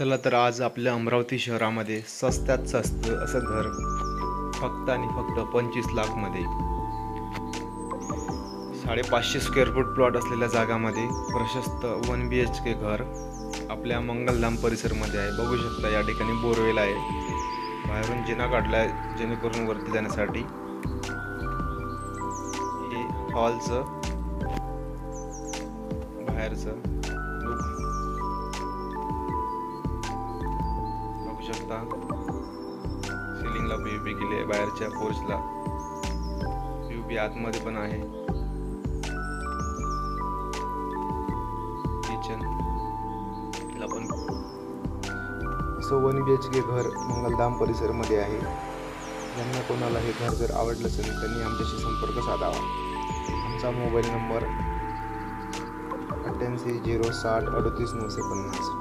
चला तर आज आपल्या अमरावती शहरामध्ये स्वस्तात स्वस्त असं घर फक्त आणि फक्त 25 लाखमध्ये 550 स्क्वेअर फूट प्लॉट असलेल्या जागामध्ये प्रशस्त 1 BHK घर आपल्या मंगलधाम परिसरमध्ये आहे। बघू शकता या ठिकाणी बोरवेल आहे, बाहेरून जिना काढला आहे जेणेकरून वरती जाण्यासाठी। हे हॉलचं बाहेरचं लुक बघू शकता। सिलिंगला पीओपी केली आहे, बाहेरच्या पोर्चला पीओपी आतमध्ये पण आहे। किचन ला पण असं 1 BHK घर मंगलधाम परिसरमध्ये आहे। ज्यांना कोणाला हे घर जर आवडलं असेल त्यांनी आमच्याशी संपर्क साधावा। आमचा मोबाईल नंबर 88 060 38 950।